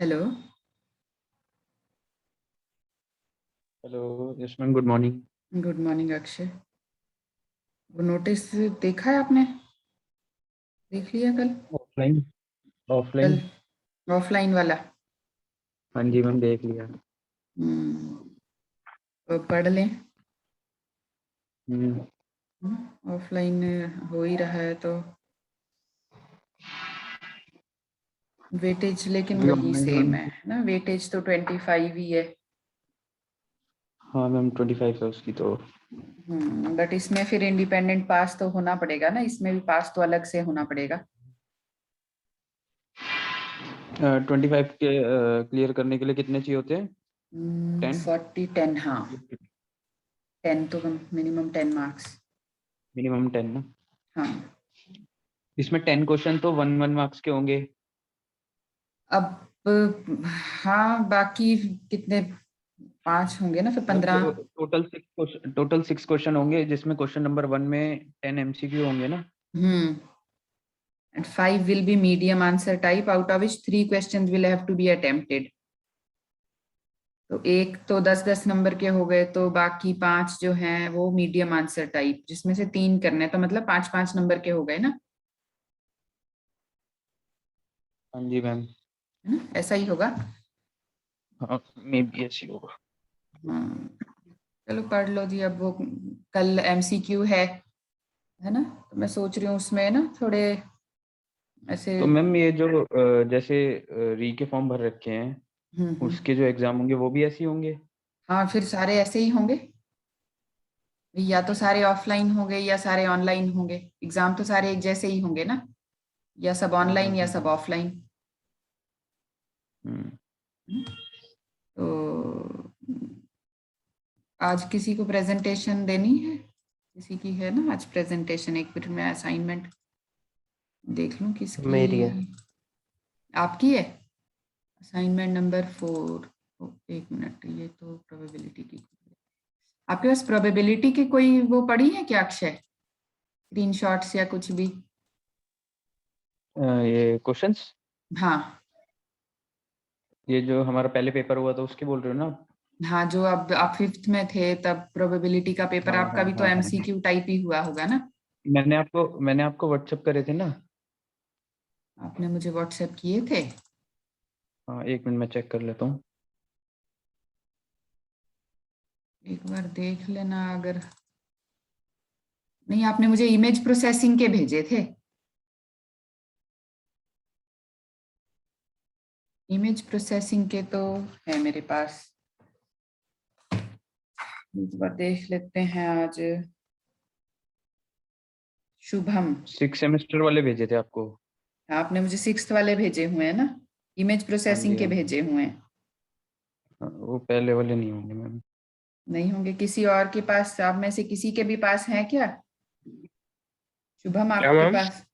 Hello. Hello yes ma'am, good morning. Good morning Akshay. वो notice देखा है आपने? देख लिया कल? ऑफलाइन कल ऑफलाइन। ऑफलाइन वाला? हाँ जी मैम, देख लिया। तो पढ़ लें। हम्म, ऑफलाइन हो ही रहा है तो वेटेज लेकिन अभी वही ऑनलाइन सेम होने है की। ना, वेटेज तो 25 ही है। हाँ मैम, 25 है उसकी तो। बट इसमें फिर इंडिपेंडेंट पास तो होना पड़ेगा ना, इसमें भी पास तो अलग से होना पड़ेगा। 25 के क्लियर करने के लिए कितने चाहिए होते हैं? 10। 40 10, हाँ। 10 तो मिनिमम 10 मार्क्स। मिनिमम 10 ना। हाँ। इसमें 10 क्वेश्चन तो 1 1 मार्क्स के होंगे। अब हाँ, बाकी कितने? 5 होंगे ना, फिर मतलब 15। टोटल 6 क्वेश्चन होंगे, जिसमें क्वेश्चन नंबर 1 में 10 MCQ होंगे ना। हम्म and 5 will be medium answer type, out of which 3 questions will have to be attempted. तो एक तो 10 10 नंबर के हो गए, तो बाकी 5 जो हैं वो मीडियम आंसर टाइप, जिसमें से 3 करने, तो मतलब 5 5 नंबर के हो गए ना। हाँ जी मैम। है ना, ऐसा ही होगा। हाँ, मे बी ऐसी होगा। हाँ, चलो पढ़ लो जी। अब वो कल एमसीक्यू है ना, तो मैं सोच रही हूँ उसमें ना थोड़े ऐसे। तो मैम ये जो जैसे री के फॉर्म भर रखे हैं, उसके जो एग्जाम होंगे वो भी ऐसे ही होंगे? हाँ, फिर सारे ऐसे ही होंगे। या तो सारे ऑफलाइन होंगे या सारे ऑनलाइन होंगे। एग्जाम तो सारे एक जैसे ही होंगे ना, या सब हाँ हाँ ऑनलाइन या हाँ सब हाँ। ऑफलाइन। हम्म। तो आज किसी को प्रेजेंटेशन देनी है? किसी की है ना आज प्रेजेंटेशन? एक मिनट में असाइनमेंट देख लूं किसकी। मेरी है। आपकी है? Assignment number 4। एक मिनट, ये तो प्रोबेबिलिटी की। आपके पास प्रोबेबिलिटी की कोई वो पड़ी है क्या अक्षय? स्क्रीनशॉट्स या कुछ भी? ये क्वेश्चंस, हाँ। ये जो हमारा पहले पेपर हुआ था उसकी बोल रहे हो ना आप? हाँ, जो अब आप 5th में थे तब प्रोबेबिलिटी का पेपर हाँ आपका हाँ भी तो हाँ हाँ हाँ। एमसीक्यू टाइप ही हुआ होगा ना? मैंने आपको व्हाट्सएप करे थे ना। आपने मुझे व्हाट्सएप किए थे? हाँ, 1 मिनट में चेक कर लेता हूँ। एक बार देख लेना अगर नहीं। आपने मुझे इमेज प्रोसेसिंग के भेजे थे। इमेज प्रोसेसिंग के तो है मेरे पास। एक बार देख लेते हैं आज। शुभम। 6 सेमेस्टर वाले भेजे थे आपको? आपने मुझे 6th वाले भेजे हुए हैं ना, इमेज हाँ प्रोसेसिंग जी के हाँ जी। भेजे हुए हैं। हाँ, वो पहले वाले नहीं होंगे मैम। नहीं होंगे किसी और के पास? आप में से किसी के भी पास है क्या? शुभम, क्या आपके मैम? पास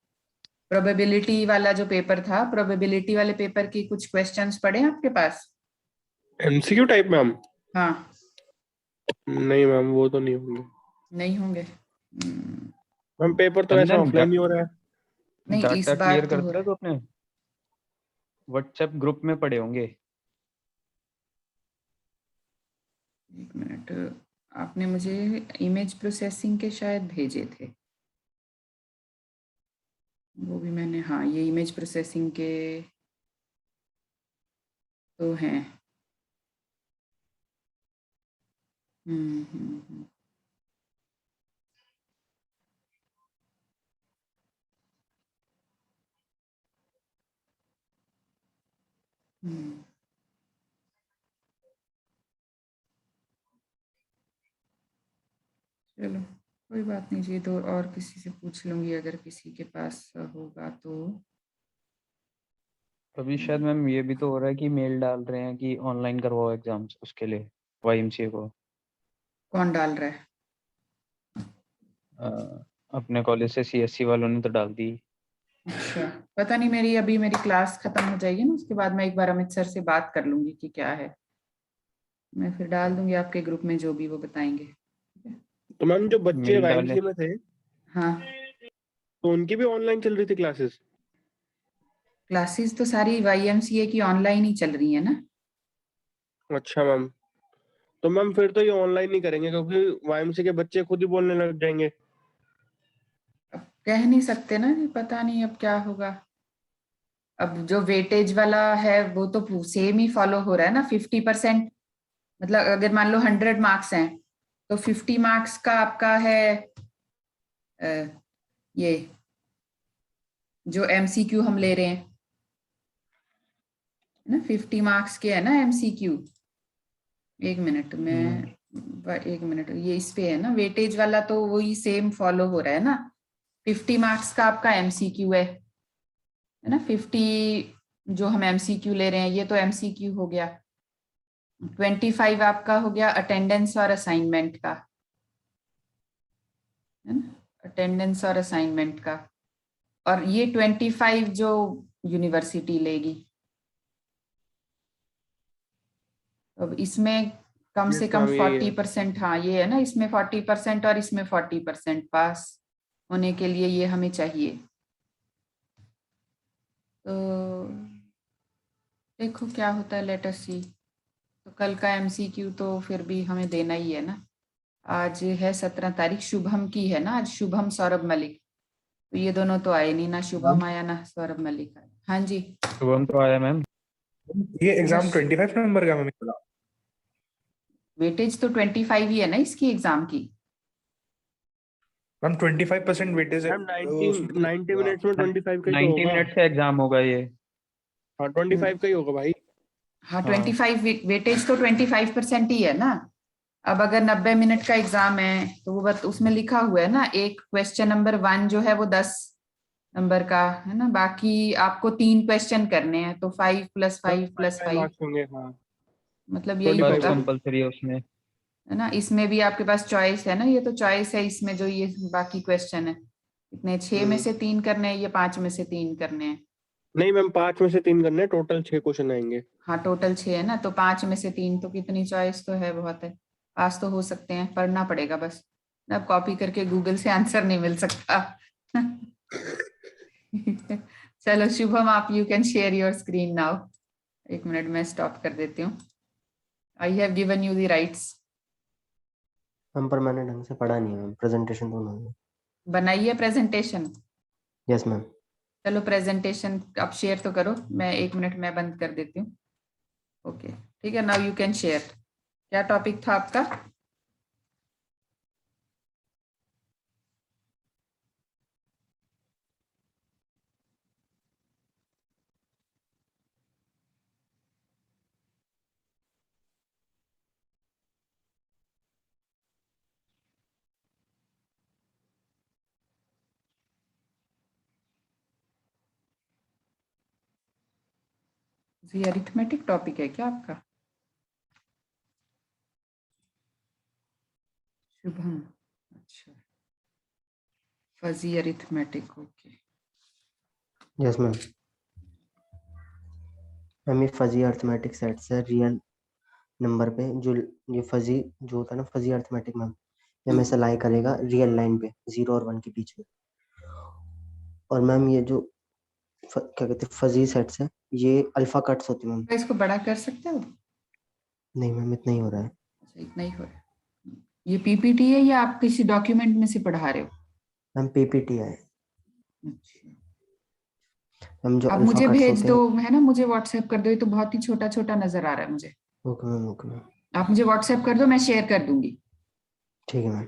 प्रोबेबिलिटी वाला जो पेपर था, प्रोबेबिलिटी वाले पेपर की कुछ क्वेश्चंस पड़े हैं आपके पास? MCQ type ma'am? हाँ। नहीं मैम, वो तो नहीं होंगे। नहीं होंगे। मैम पेपर तो ऐसा चंदन, ऑफलाइन ही हो रहा है। नहीं, इस डाटा बार क्लियर तो कर हो दिया रहा तो है। अपने व्हाट्सएप ग्रुप में पड़े होंगे। एक मिनट। आपने मुझे इमेज प्रोसेसिंग के शायद भेजे थे। वो भी मैंने, हाँ, ये इमेज प्रोसेसिंग के तो हैं। हम्म हम्म हम्म हम्म। चलो कोई बात नहीं जी, तो और किसी से पूछ लूंगी अगर किसी के पास होगा तो। अभी शायद मैम ये भी तो हो रहा है कि मेल डाल रहे हैं कि ऑनलाइन करवाओ एग्जाम्स उसके लिए, YMCA को। कौन डाल रहा है? अ, अपने कॉलेज से CSC वालों ने तो डाल दी। अच्छा, पता नहीं। मेरी क्लास खत्म हो जाएगी ना, उसके बाद मैं एक बार अमित सर से बात कर लूंगी कि क्या है। मैं फिर डाल दूंगी आपके ग्रुप में जो भी वो बताएंगे, ठीक है? तो मैम जो बच्चे मेल डाले। वाईएमसीए में थे, हाँ। तो उनकी भी ऑनलाइन चल रही थी क्लासेस? क्लासेस तो सारी YMCA की ऑनलाइन ही चल रही है ना। अच्छा मैम, तो मैम फिर तो ये ऑनलाइन नहीं करेंगे क्योंकि वाईएमसी के बच्चे खुद ही बोलने लग जाएंगे। अब कह नहीं सकते ना, पता नहीं अब क्या होगा। अब जो वेटेज वाला है वो तो सेम ही फॉलो हो रहा है ना, 50%। मतलब अगर मान लो 100 मार्क्स हैं तो 50 मार्क्स का आपका है ये जो MCQ हम ले रहे हैं ना, 50 मार्क्स के है ना MCQ। एक मिनट में, एक मिनट, ये इस पे है ना वेटेज वाला, तो वही सेम फॉलो हो रहा है ना। 50 मार्क्स का आपका MCQ है ना। 50 जो हम MCQ ले रहे हैं ये तो MCQ हो गया। 25 आपका हो गया अटेंडेंस और असाइनमेंट का, है ना, अटेंडेंस और असाइनमेंट का। और ये 25 जो यूनिवर्सिटी लेगी। अब इसमें कम से यस कम मैम, यही है। 40%, हाँ ये है ना, इसमें 40% और इसमें 40% पास होने के लिए ये हमें चाहिए। तो देखो क्या होता है, लेट अस सी। तो कल का MCQ तो फिर भी हमें देना ही है ना। आज है 17 तारीख, शुभम की है ना आज, शुभम सौरभ मलिक। तो ये दोनों तो आए नहीं ना, शुभम आया ना सौरभ मलिक आया। हाँ जी। शुभम तो आया मैम। ये एग्जाम 25 नंबर का मैम बोला। वेटेज तो 25 ही है ना इसकी एग्जाम की। मैम 25% वेटेज है मैम 90 मिनट्स में 25 का ही तो 90 होगा। मिनट का एग्जाम होगा ये। हाँ 25 का ही होगा भाई। हाँ हाँ। 25 वेटेज तो 25% ही है ना। अब अगर 90 मिनट का एग्जाम है तो वो उसमें लिखा हुआ है ना, एक क्वेश्चन नंबर 1 जो है वो 10 नंबर का है ना, बाकी आपको 3 क्वेश्चन करने हैं, तो 5 + 5 + 5, मार्क्स होंगे। हाँ मतलब यही 25 फर्स्ट होगा, होंगे। कंपलसरी है उसमें। है ना। इसमें भी आपके पास चॉइस है ना, ये तो चॉइस है इसमें, जो ये बाकी क्वेश्चन है इतने 6 में से 3 करने हैं, ये 5 में से 3 करने हैं। नहीं मैम, 5 में से 3 करने, टोटल 6 क्वेश्चन आएंगे। हाँ टोटल 6 है ना, तो 5 में से 3, तो कितनी चॉइस तो है, बहुत है। पास तो हो सकते हैं, पढ़ना पड़ेगा बस। अब कॉपी करके गूगल से आंसर नहीं मिल सकता। चलो शुभम, आप you can share your screen now. एक मिनट में स्टॉप कर देती हूँ। I have given you the rights. हम पर मैंने ढंग से पढ़ा नहीं है मैम, प्रेजेंटेशन तो उन्होंने। बनाइए प्रेजेंटेशन। Yes ma'am. चलो प्रेजेंटेशन आप शेयर तो करो, मैं 1 मिनट में बंद कर देती हूँ। ओके ठीक है, नाउ यू कैन शेयर। क्या टॉपिक था आपका? जी अरिथमेटिक टॉपिक है क्या आपका? शुभम, अच्छा, fuzzy arithmetic, okay. Yes ma'am. Ma'am ये फजी अर्थमेटिक सेट्स है रियल नंबर पे, जो ये फजी जो होता है ना, फजी अर्थमेटिक मैम, ये हमेशा लाई करेगा रियल लाइन पे 0 और 1 के बीच में। और मैम ये जो क्या कहते हैं फजी सेट्स है, ये अल्फा कट्स होते हैं मैम। तो इसको बड़ा कर सकते हो? नहीं मैम, इतना ही हो रहा है। अच्छा इतना ही हो रहा है। ये PPT है या आप किसी डॉक्यूमेंट में से पढ़ा रहे हो? मैम पीपीटी है अच्छा, मैम, जो आप अल्फा मुझे कट्स भेज होते दो, हैं। है ना, मुझे व्हाट्सएप कर दो, ये तो बहुत ही छोटा छोटा नजर आ रहा है मुझे। Okay ma'am, okay ma'am. आप मुझे व्हाट्सएप कर दो, मैं शेयर कर दूंगी। ठीक है मैम।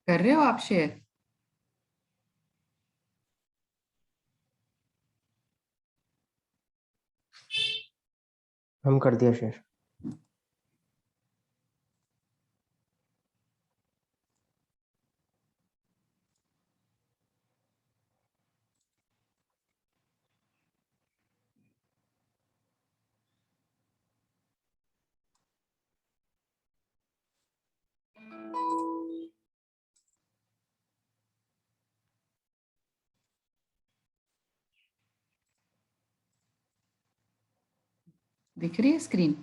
कर रहे हो आप शेयर? हम कर दिया शेयर। दिख रही है screen?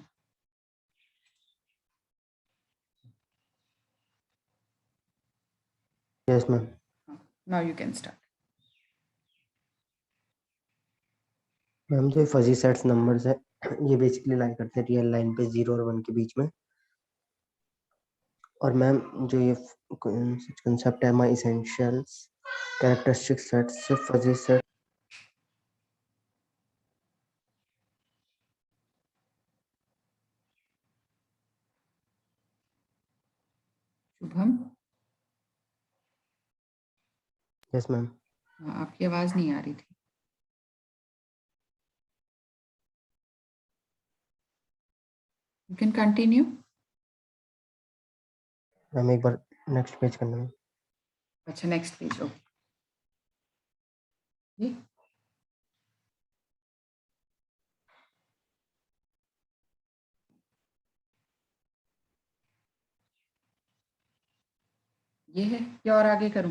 Yes ma'am. Now you can start. Ma'am जो फजी सेट्स नंबर्स है ये बेसिकली लाई करते हैं रियल लाइन पे 0 और 1 के बीच में। और मैम जो ये कंसेप्ट है my essentials characteristic sets fuzzy set Shubham, yes ma'am. आपकी आवाज नहीं आ रही थी। You can continue. मैम एक बार नेक्स्ट पेज करना है। अच्छा, नेक्स्ट पेज। ओके। ये है या और आगे करूं?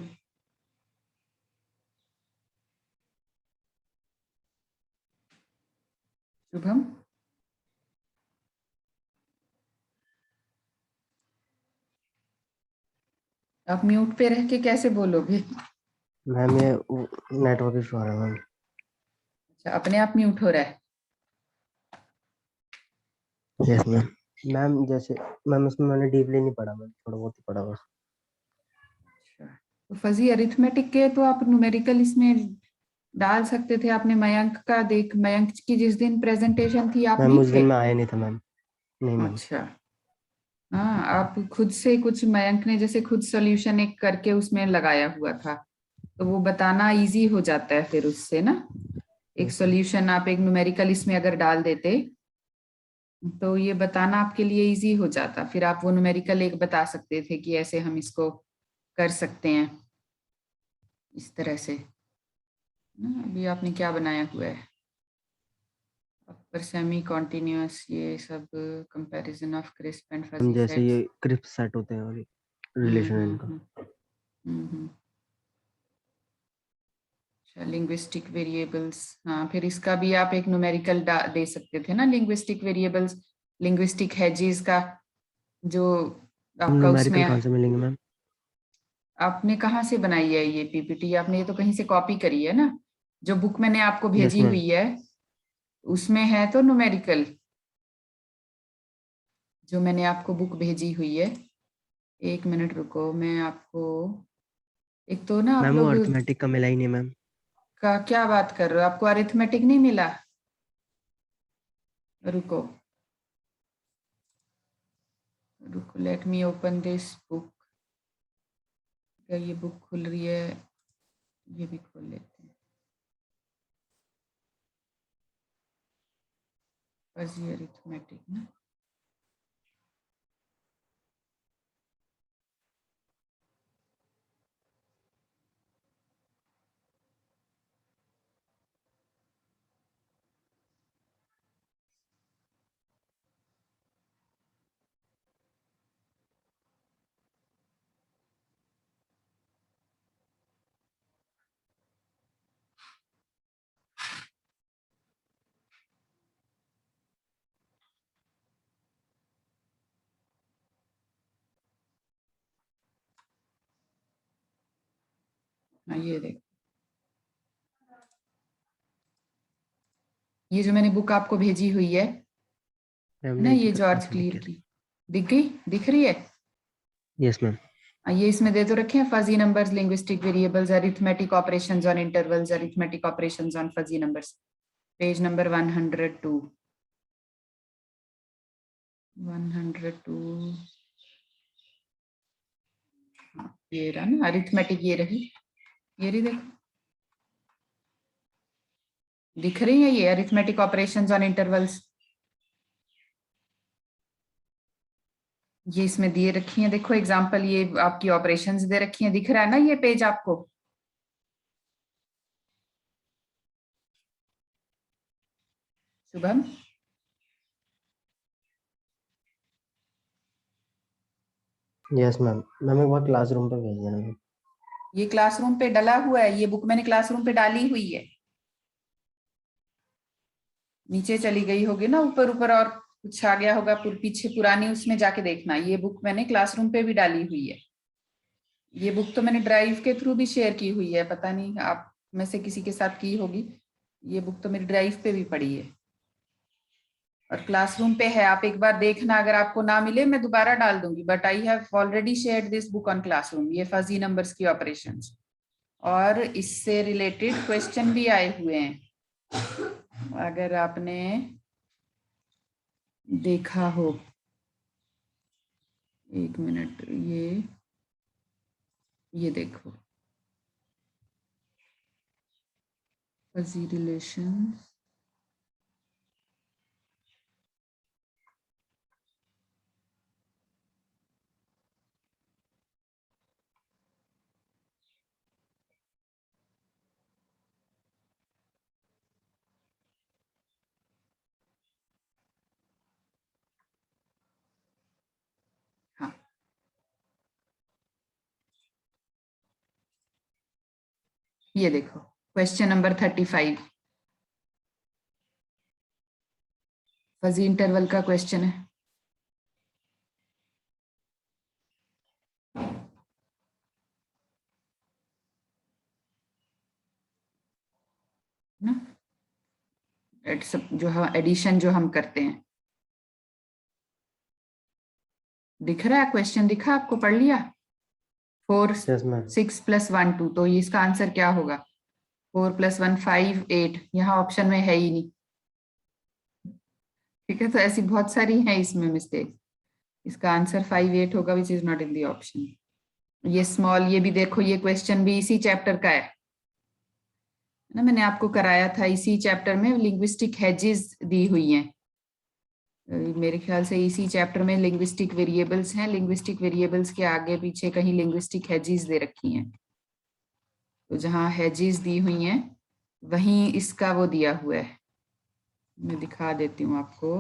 शुभम, आप म्यूट पे रह के कैसे बोलोगे? मैम ये नेटवर्क इशू आ रहा है मैम। अच्छा, अपने आप म्यूट हो रहा है? Yes ma'am. मैम जैसे मैम इसमें मैंने डीपली नहीं पढ़ा मैम, थोड़ा बहुत ही पढ़ा बस। अच्छा, तो फजी अरिथमेटिक के तो आप न्यूमेरिकल इसमें डाल सकते थे। आपने मयंक का मयंक की जिस दिन प्रेजेंटेशन थी आप मैम नहीं उस थे? दिन मैं आया नहीं था मैम। नहीं मैम। अच्छा, हाँ, आप खुद से कुछ मयंक ने जैसे खुद सॉल्यूशन एक करके उसमें लगाया हुआ था, तो वो बताना इजी हो जाता है फिर उससे ना। एक सॉल्यूशन आप एक न्यूमेरिकल इसमें अगर डाल देते तो ये बताना आपके लिए इजी हो जाता। फिर आप वो न्यूमेरिकल एक बता सकते थे कि ऐसे हम इसको कर सकते हैं इस तरह से ना। अभी आपने क्या बनाया हुआ है? अपर सेमी कॉन्टिन्यूअस, ये सब comparison of crisp and ma'am fuzzy जैसे सेट्स। ये क्रिस्प सेट होते हैं और रिलेशन है इनका। अच्छा, लिंग्विस्टिक वेरिएबल्स। हाँ, फिर इसका भी आप एक न्यूमेरिकल दे सकते थे ना। लिंग्विस्टिक वेरिएबल्स, लिंग्विस्टिक हेजेस का जो आपका न्यूमेरिकल उसमें। कहाँ से मिलेंगे मैम? आपने कहाँ से बनाई है ये पीपीटी? आपने ये तो कहीं से कॉपी करी है ना। जो बुक मैंने आपको यस भेजी मैम। हुई है उसमें है तो न्यूमेरिकल। जो मैंने आपको बुक भेजी हुई है, एक मिनट रुको, मैं आपको एक तो ना आप मैम वो लोग अर्थमेटिक का मिला ही नहीं मैम। का क्या बात कर रहे हो? आपको अरिथमेटिक नहीं मिला? रुको रुको, let me open this book. क्या ये बुक खुल रही है? ये भी खोल लेते हैं। फजी अरिथमेटिक ना। हाँ, ये देख, ये जो मैंने बुक आपको भेजी हुई है मैम ना, नहीं ये दिख रहा जॉर्ज था, क्लीर दिख की। दिख गई? दिख रही है? Yes ma'am. ये इसमें दे तो रखे हैं fuzzy numbers, linguistic variables, arithmetic operations on intervals, arithmetic operations on fuzzy numbers. Page number 102। 102। ये रहा ना अरिथमेटिक, ये रही, ये रही, देखो दिख रही है ये अरिथमेटिक ऑपरेशंस ऑन इंटरवल्स। ये इसमें दिए रखी हैं, देखो एग्जांपल, ये आपकी ऑपरेशंस दे रखी हैं, दिख रहा है ना ये पेज आपको? Shubham, yes ma'am. मैम एक बार क्लासरूम पे भेज देना मैम। ये क्लासरूम पे डला हुआ है, ये बुक मैंने क्लासरूम पे डाली हुई है। नीचे चली गई होगी ना, ऊपर ऊपर और कुछ आ गया होगा पीछे पुरानी, उसमें जाके देखना। ये बुक मैंने क्लासरूम पे भी डाली हुई है। ये बुक तो मैंने ड्राइव के थ्रू भी शेयर की हुई है, पता नहीं आप में से किसी के साथ की होगी। ये बुक तो मेरी ड्राइव पे भी पड़ी है और क्लासरूम पे है। आप एक बार देखना, अगर आपको ना मिले मैं दोबारा डाल दूंगी, but I have already shared this book on classroom. ये फजी नंबर्स की ऑपरेशंस और इससे रिलेटेड क्वेश्चन भी आए हुए हैं, अगर आपने देखा हो। एक मिनट, ये देखो, फजी रिलेशंस, हाँ ये देखो क्वेश्चन नंबर 35 फजी इंटरवल का क्वेश्चन है ना। जो एडिशन जो हम करते हैं, दिख रहा है क्वेश्चन? दिखा आपको? पढ़ लिया? 4 यस मैम। 6 + 1 2, तो इसका आंसर क्या होगा? 4 + 1 5 8, यहाँ ऑप्शन में है ही नहीं। ठीक है, तो ऐसी बहुत सारी हैं इसमें मिस्टेक। इसका आंसर 5 8 होगा, which is not in the option. ये स्मॉल, ये भी देखो, ये क्वेश्चन भी इसी चैप्टर का है ना, मैंने आपको कराया था इसी चैप्टर में। लिंग्विस्टिक हेजेस दी हुई हैं, मेरे ख्याल से इसी चैप्टर में लिंग्विस्टिक वेरिएबल्स हैं। लिंग्विस्टिक वेरिएबल्स के आगे पीछे कहीं लिंग्विस्टिक हेजेस दे रखी हैं, तो जहां हेजेस दी हुई हैं वहीं इसका वो दिया हुआ है। मैं दिखा देती हूँ आपको।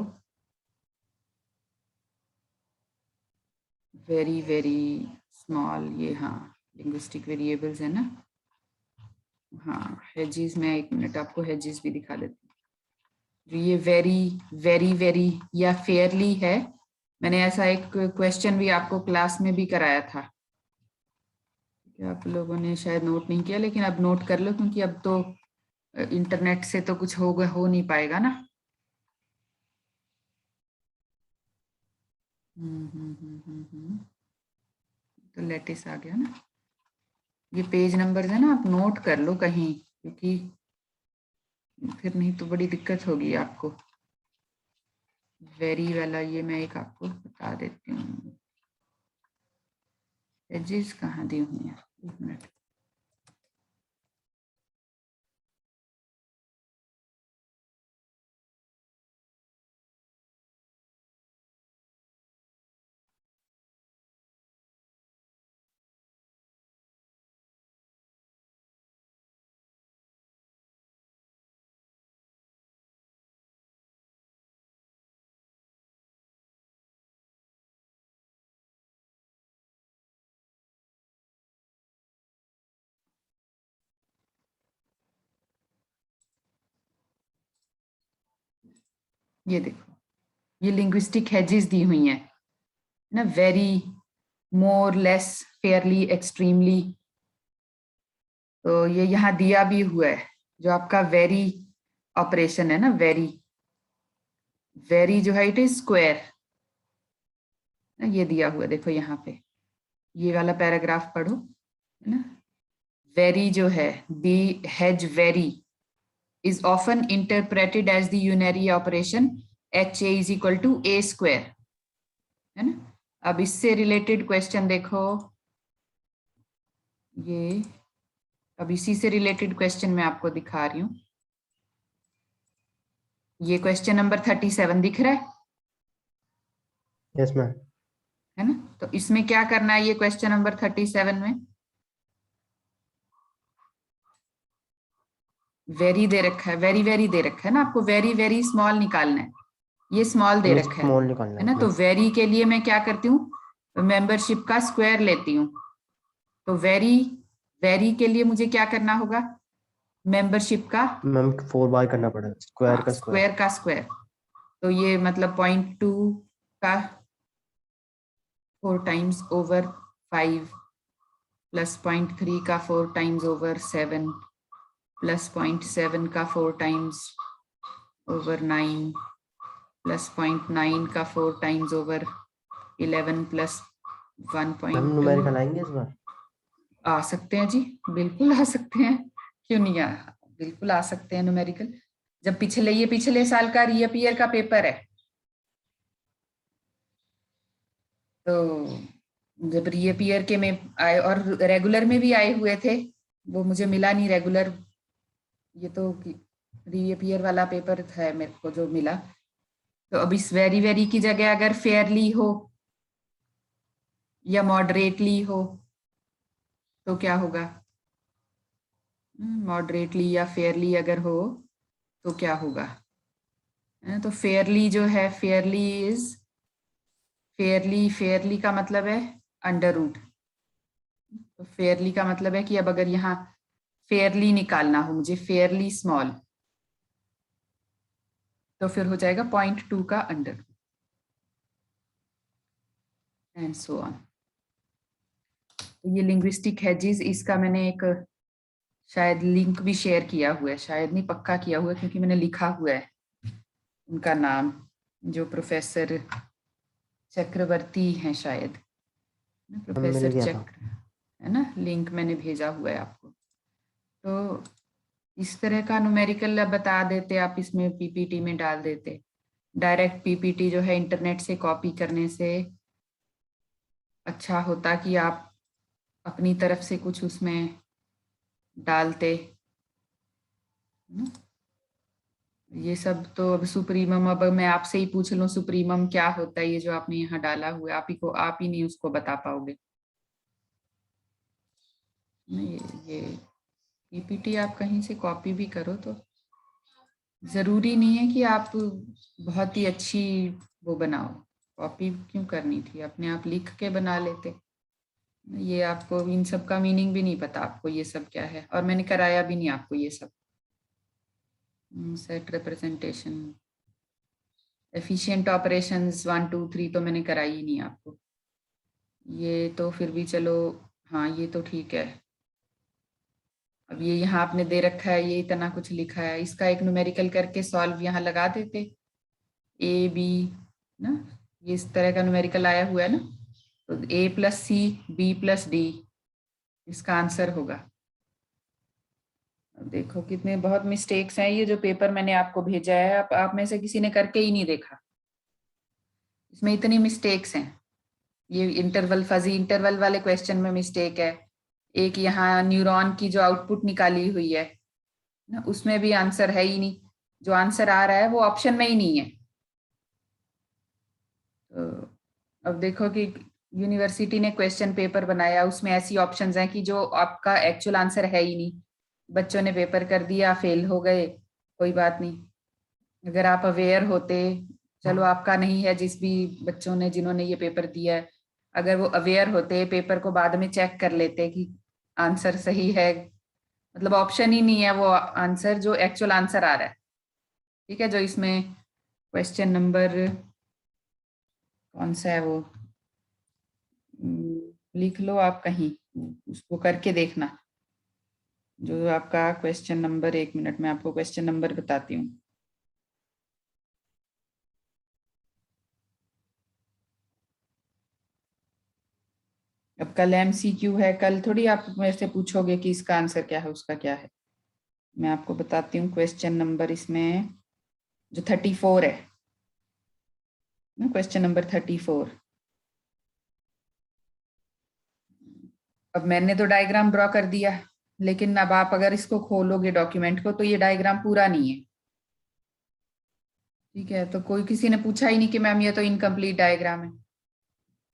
वेरी वेरी स्मॉल, ये हाँ लिंग्विस्टिक वेरिएबल्स है ना। हाँ हेजेस, मैं एक मिनट आपको हेजेस भी दिखा देती हूँ। जो ये वेरी वेरी वेरी या फेयरली है, मैंने ऐसा एक क्वेश्चन भी आपको क्लास में भी कराया था, आप लोगों ने शायद नोट नहीं किया, लेकिन अब नोट कर लो, क्योंकि अब तो इंटरनेट से तो कुछ हो नहीं पाएगा ना। तो लेटेस्ट आ गया ना। ये पेज नंबर्स है ना, आप नोट कर लो कहीं, क्योंकि फिर नहीं तो बड़ी दिक्कत होगी आपको। वेरी वाला ये मैं एक आपको बता देती हूँ, एजेस कहाँ दी हुई है, एक मिनट। ये देखो, ये लिंग्विस्टिक हेजेस दी हुई हैं ना, वेरी, मोर, लेस, फेयरली, एक्सट्रीमली। तो ये यहाँ दिया भी हुआ है, जो आपका वेरी ऑपरेशन है ना, वेरी, वेरी जो है इट इज स्क्वायर, ये दिया हुआ देखो यहाँ पे, ये वाला पैराग्राफ पढ़ो है ना। वेरी जो है, the hedge very is often interpreted as the unary operation HA is equal to A square, है ना। अब इससे रिलेटेड क्वेश्चन देखो, ये अब इसी से रिलेटेड क्वेश्चन मैं आपको दिखा रही हूँ। ये क्वेश्चन नंबर 37 दिख रहा है? Yes ma'am. है ना, तो इसमें क्या करना है, ये क्वेश्चन नंबर 37 में वेरी दे रखा है, वेरी वेरी दे रखा है ना, आपको वेरी वेरी स्मॉल निकालना है, ये स्मॉल दे रखा स्मॉल निकालना है ना। तो वेरी के लिए मैं क्या करती हूँ, मेंबरशिप का स्क्वायर लेती हूँ। तो वेरी, वेरी के लिए मुझे क्या करना होगा, मेंबरशिप का मैम 4 बार करना पड़ेगा, स्क्वायर का स्क्वायर। स्क्वायर का स्क्वायर, तो ये मतलब 0.2 का 4 टाइम्स ओवर 5 प्लस 0.3 का 4 टाइम्स ओवर 7 प्लस 0.7 का 4 टाइम्स ओवर 9 प्लस 0.9 का 4 times over 11 plus ma'am 1.2। Numerical आएंगे इस बार? आ सकते हैं जी, बिल्कुल आ सकते हैं, क्यों नहीं आ, बिल्कुल आ सकते हैं न्यूमेरिकल। जब पिछले साल का रीअपियर का पेपर है, तो जब रीअपियर के में आए और रेगुलर में भी आए हुए थे, वो मुझे मिला नहीं रेगुलर, ये तो रीअपियर वाला पेपर है मेरे को जो मिला। तो अब इस वेरी वेरी की जगह अगर फेयरली हो या मॉडरेटली हो तो क्या होगा? मॉडरेटली या फेयरली अगर हो तो क्या होगा? तो फेयरली जो है, फेयरली का मतलब है अंडर रूट। तो फेयरली का मतलब है कि अब अगर यहाँ फेयरली निकालना हो मुझे, फेयरली स्मॉल, तो फिर हो जाएगा 0.2 का under root and so on. ये लिंग्विस्टिक हेजेस, इसका मैंने एक शायद लिंक भी शेयर किया हुआ है, शायद नहीं पक्का किया हुआ है क्योंकि मैंने लिखा हुआ है उनका नाम, जो प्रोफेसर चक्रवर्ती हैं शायद, मिल प्रोफेसर गया था। चक्र है ना, लिंक मैंने भेजा हुआ है आपको। तो इस तरह का न्यूमेरिकल बता देते, आप इसमें पीपीटी में डाल देते। डायरेक्ट पीपीटी जो है इंटरनेट से कॉपी करने से अच्छा होता कि आप अपनी तरफ से कुछ उसमें डालते। ये सब तो अब सुप्रीमम, अब मैं आपसे ही पूछ लूं सुप्रीमम क्या होता है, ये जो आपने यहाँ डाला हुआ है, आप ही नहीं उसको बता पाओगे। ये पीपीटी आप कहीं से कॉपी भी करो तो जरूरी नहीं है कि आप बहुत ही अच्छी वो बनाओ, कॉपी क्यों करनी थी, अपने आप लिख के बना लेते। ये आपको इन सब का मीनिंग भी नहीं पता आपको ये सब क्या है, और मैंने कराया भी नहीं आपको ये सब। सेट रिप्रेजेंटेशन, एफिशिएंट ऑपरेशंस 1 2 3 तो मैंने कराई ही नहीं आपको। ये तो फिर भी चलो, हाँ ये तो ठीक है। अब ये यहाँ आपने दे रखा है, ये इतना कुछ लिखा है, इसका एक न्यूमेरिकल करके सॉल्व यहाँ लगा देते, ए बी ना, ये इस तरह का न्यूमेरिकल आया हुआ है ना, तो A plus C B plus D इसका आंसर होगा। अब देखो कितने बहुत मिस्टेक्स हैं, ये जो पेपर मैंने आपको भेजा है आप में से किसी ने करके ही नहीं देखा, इसमें इतनी मिस्टेक्स हैं। ये इंटरवल, फजी इंटरवल वाले क्वेश्चन में मिस्टेक है, एक यहाँ न्यूरॉन की जो आउटपुट निकाली हुई है ना, उसमें भी आंसर है ही नहीं, जो आंसर आ रहा है वो ऑप्शन में ही नहीं है। तो अब देखो कि यूनिवर्सिटी ने क्वेश्चन पेपर बनाया, उसमें ऐसी ऑप्शंस हैं कि जो आपका एक्चुअल आंसर है ही नहीं, बच्चों ने पेपर कर दिया, फेल हो गए, कोई बात नहीं। अगर आप अवेयर होते, चलो आपका नहीं है, जिस भी बच्चों ने जिन्होंने ये पेपर दिया है, अगर वो अवेयर होते, पेपर को बाद में चेक कर लेते कि आंसर सही है, मतलब ऑप्शन ही नहीं है वो आंसर जो एक्चुअल आंसर आ रहा है, ठीक है। जो इसमें क्वेश्चन नंबर कौन सा है वो लिख लो आप कहीं, उसको करके देखना, जो आपका क्वेश्चन नंबर, 1 मिनट में आपको क्वेश्चन नंबर बताती हूँ। अब कल MCQ है, कल थोड़ी आप मेरे से पूछोगे कि इसका आंसर क्या है उसका क्या है, मैं आपको बताती हूँ क्वेश्चन नंबर इसमें जो 34 है, क्वेश्चन नंबर 34। अब मैंने तो डायग्राम ड्रॉ कर दिया, लेकिन अब आप अगर इसको खोलोगे डॉक्यूमेंट को तो ये डायग्राम पूरा नहीं है, ठीक है। तो कोई किसी ने पूछा ही नहीं कि मैम ये तो इनकम्प्लीट डायग्राम है,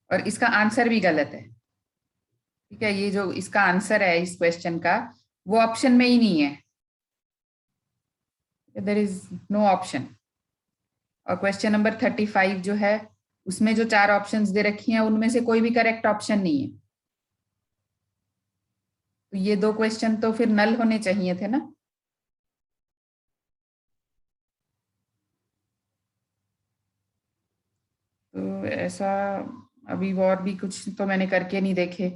और इसका आंसर भी गलत है, ठीक है। ये जो इसका आंसर है इस क्वेश्चन का, वो ऑप्शन में ही नहीं है, देयर इज नो ऑप्शन। और क्वेश्चन नंबर 35 जो है, उसमें जो 4 ऑप्शंस दे रखी हैं उनमें से कोई भी करेक्ट ऑप्शन नहीं है, तो ये 2 क्वेश्चन तो फिर नल होने चाहिए थे ना। ऐसा अभी और भी कुछ तो मैंने करके नहीं देखे,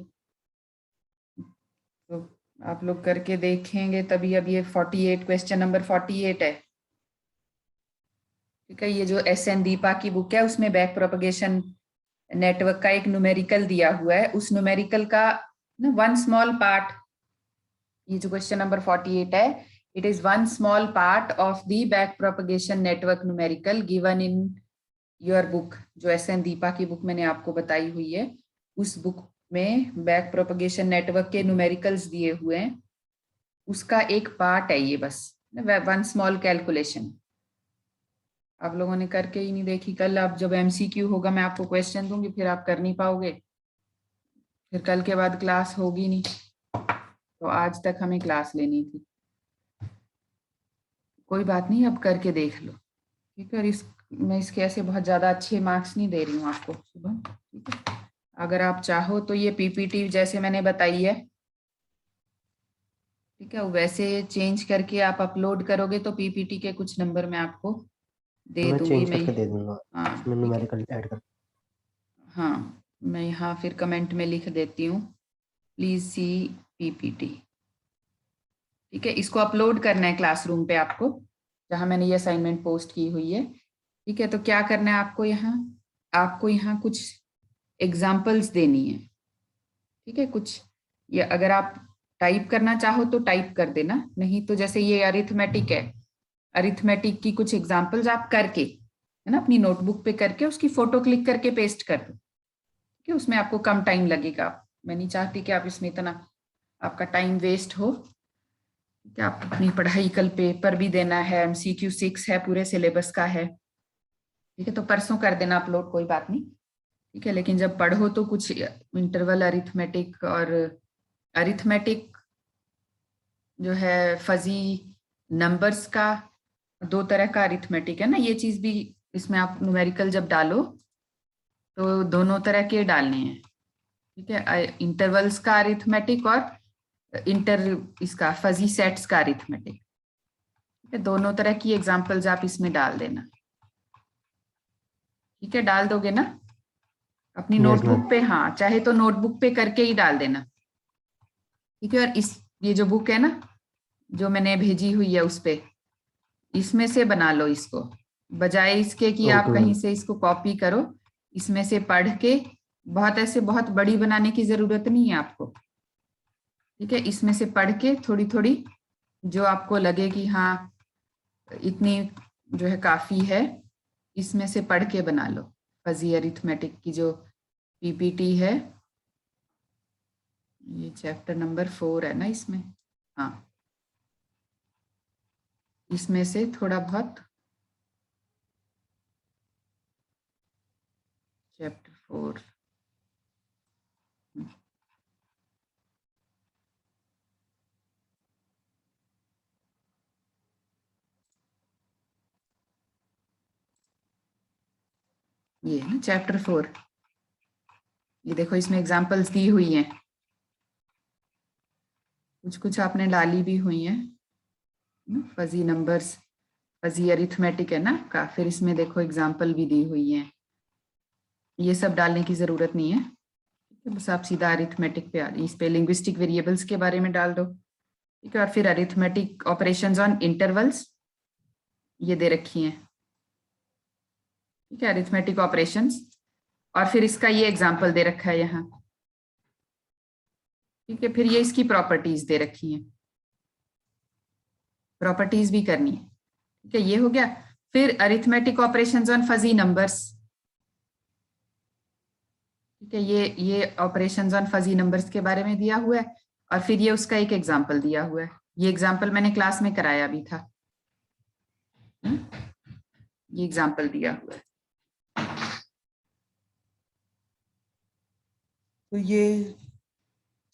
तो आप लोग करके देखेंगे तभी। अब ये 48 क्वेश्चन नंबर 48 है, ठीक है। ये जो SN दीपा की बुक है उसमें बैक प्रोपगेशन नेटवर्क का एक न्यूमेरिकल दिया हुआ है, उस न्यूमेरिकल का ना वन स्मॉल पार्ट, ये जो क्वेश्चन नंबर 48 है, it is one small part of the back propagation network numerical given in your book. जो SN दीपा की बुक मैंने आपको बताई हुई है, उस बुक में बैक प्रोपगेशन नेटवर्क के न्यूमेरिकल्स दिए हुए हैं, उसका एक पार्ट है ये, बस वन स्मॉल कैलकुलेशन। आप लोगों ने करके ही नहीं देखी। कल आप जब MCQ होगा मैं आपको क्वेश्चन दूंगी, फिर आप कर नहीं पाओगे, फिर कल के बाद क्लास होगी नहीं, तो आज तक हमें क्लास लेनी थी। कोई बात नहीं, अब करके देख लो, ठीक है। और मैं इसके ऐसे बहुत ज्यादा अच्छे मार्क्स नहीं दे रही हूँ आपको सुबह, ठीक है। अगर आप चाहो तो ये PPT जैसे मैंने बताई है, ठीक है, वैसे चेंज करके आप अपलोड करोगे तो PPT के कुछ नंबर मैं आपको दे मैं दूंगी। चेंज करके दे दूंगा, हाँ उसमें ठीक है, न्यूमेरिकल ऐड कर। हाँ मैं यहाँ फिर कमेंट में लिख देती हूँ, प्लीज सी PPT, ठीक है। इसको अपलोड करना है क्लासरूम पे आपको, जहाँ मैंने ये असाइनमेंट पोस्ट की हुई है, ठीक है। तो क्या करना है आपको यहाँ कुछ एग्जाम्पल्स देनी है, ठीक है। कुछ ये अगर आप टाइप करना चाहो तो टाइप कर देना, नहीं तो जैसे ये अरिथमेटिक है, अरिथमेटिक की कुछ एग्जाम्पल्स आप करके, है ना, अपनी नोटबुक पे करके उसकी फोटो क्लिक करके पेस्ट कर दो, ठीक है। उसमें आपको कम टाइम लगेगा, मैं नहीं चाहती कि आप इसमें इतना आपका टाइम वेस्ट हो, कि आप अपनी पढ़ाई, कल पेपर भी देना है, MCQ 6 है, पूरे सिलेबस का है, ठीक है। तो परसों कर देना अपलोड, कोई बात नहीं, ठीक है। लेकिन जब पढ़ो तो कुछ इंटरवल अरिथमेटिक, और अरिथमेटिक जो है फजी नंबर्स का, दो तरह का अरिथमेटिक है ना, ये चीज भी इसमें आप न्यूमेरिकल जब डालो तो दोनों तरह के डालने हैं, ठीक है। इंटरवल्स का अरिथमेटिक और इसका फजी सेट्स का अरिथमेटिक, ठीक है। दोनों तरह की एग्जांपल्स आप इसमें डाल देना, ठीक है। डाल दोगे ना अपनी यस नोटबुक मैम। पे? हाँ, चाहे तो नोटबुक पे करके ही डाल देना, ठीक है। और ये जो बुक है ना जो मैंने भेजी हुई है उस पे, इसमें से बना लो इसको, बजाय इसके कि आप ओके कहीं मैम। से इसको कॉपी करो, इसमें से पढ़ के, बहुत बड़ी बनाने की जरूरत नहीं है आपको, ठीक है। इसमें से पढ़ के थोड़ी थोड़ी जो आपको लगे कि हाँ इतनी जो है काफी है, इसमें से पढ़ के बना लो। फजी अरिथमेटिक की जो PPT है, ये चैप्टर नंबर 4 है ना इसमें, हाँ, इसमें से थोड़ा बहुत चैप्टर 4, ये है ना चैप्टर 4, ये देखो इसमें एग्जांपल्स दी हुई हैं, कुछ कुछ आपने डाली भी हुई हैं, फजी नंबर्स, फजी अरिथमेटिक है ना का, फिर इसमें देखो एग्जांपल भी दी हुई हैं, ये सब डालने की जरूरत नहीं है, बस आप सीधा अरिथमेटिक पे आ रही, इस पे लिंग्विस्टिक वेरिएबल्स के बारे में डाल दो, ठीक है। और फिर अरिथमेटिक ऑपरेशंस ऑन इंटरवल्स ये दे रखी हैं, ठीक है, अरिथमेटिक ऑपरेशंस, और फिर इसका ये एग्जांपल दे रखा है यहाँ, ठीक है। फिर ये इसकी प्रॉपर्टीज दे रखी हैं, प्रॉपर्टीज भी करनी है, ठीक है। ये हो गया। फिर arithmetic operations on fuzzy numbers, ठीक है, ये ऑपरेशंस ऑन फजी नंबर्स के बारे में दिया हुआ है, और फिर ये उसका एक एग्जांपल दिया हुआ है, ये एग्जांपल मैंने क्लास में कराया भी था, ये एग्जांपल दिया हुआ है। तो ये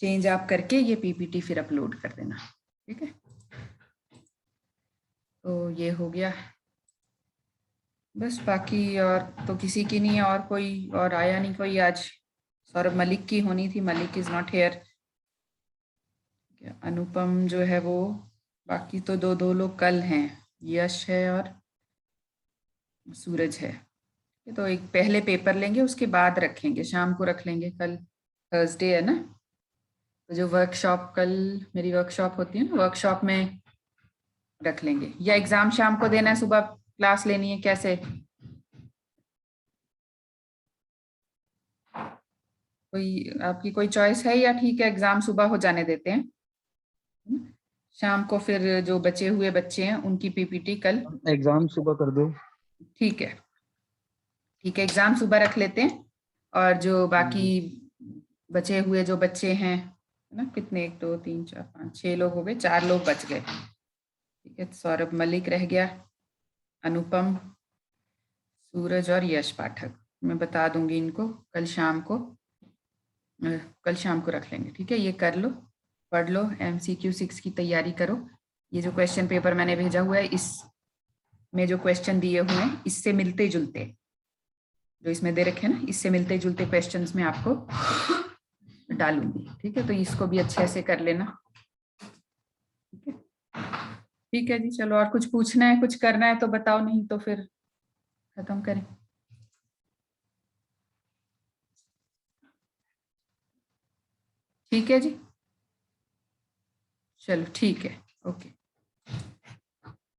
चेंज आप करके ये PPT फिर अपलोड कर देना, ठीक है। तो ये हो गया, बस बाकी और तो किसी की नहीं है, और कोई और आया नहीं कोई आज। सौरभ मलिक की होनी थी, मलिक इज नॉट हेयर। अनुपम जो है वो, बाकी तो दो लोग कल हैं, यश है और सूरज है, तो एक पहले पेपर लेंगे, उसके बाद रखेंगे, शाम को रख लेंगे, कल थर्सडे है ना, तो जो वर्कशॉप कल मेरी वर्कशॉप होती है ना, वर्कशॉप में रख लेंगे। या एग्जाम शाम को देना है, सुबह क्लास लेनी है, कैसे? कोई आपकी कोई चॉइस है, या ठीक है एग्जाम सुबह हो जाने देते हैं, शाम को फिर जो बचे हुए बच्चे हैं उनकी पीपीटी कल। एग्जाम सुबह कर दो। ठीक है, ठीक है, एग्जाम सुबह रख लेते हैं, और जो बाकी बचे हुए जो बच्चे हैं ना, कितने, 1 2 3 4 5 6 लोग हो गए, 4 लोग बच गए। ठीक है, सौरभ मलिक रह गया, अनुपम, सूरज और यश पाठक। मैं बता दूंगी इनको कल शाम को, रख लेंगे। ठीक है, ये कर लो, पढ़ लो, MCQ 6 की तैयारी करो। ये जो क्वेश्चन पेपर मैंने भेजा हुआ है, इसमें जो क्वेश्चन दिए हुए हैं इससे मिलते जुलते, जो इसमें दे रखे हैं ना, इससे मिलते जुलते क्वेश्चंस में आपको डालूंगी। ठीक है, तो इसको भी अच्छे से कर लेना। ठीक है, ठीक है जी, चलो, और कुछ पूछना है, कुछ करना है तो बताओ, नहीं तो फिर खत्म करें। ठीक है जी, चलो ठीक है, ओके।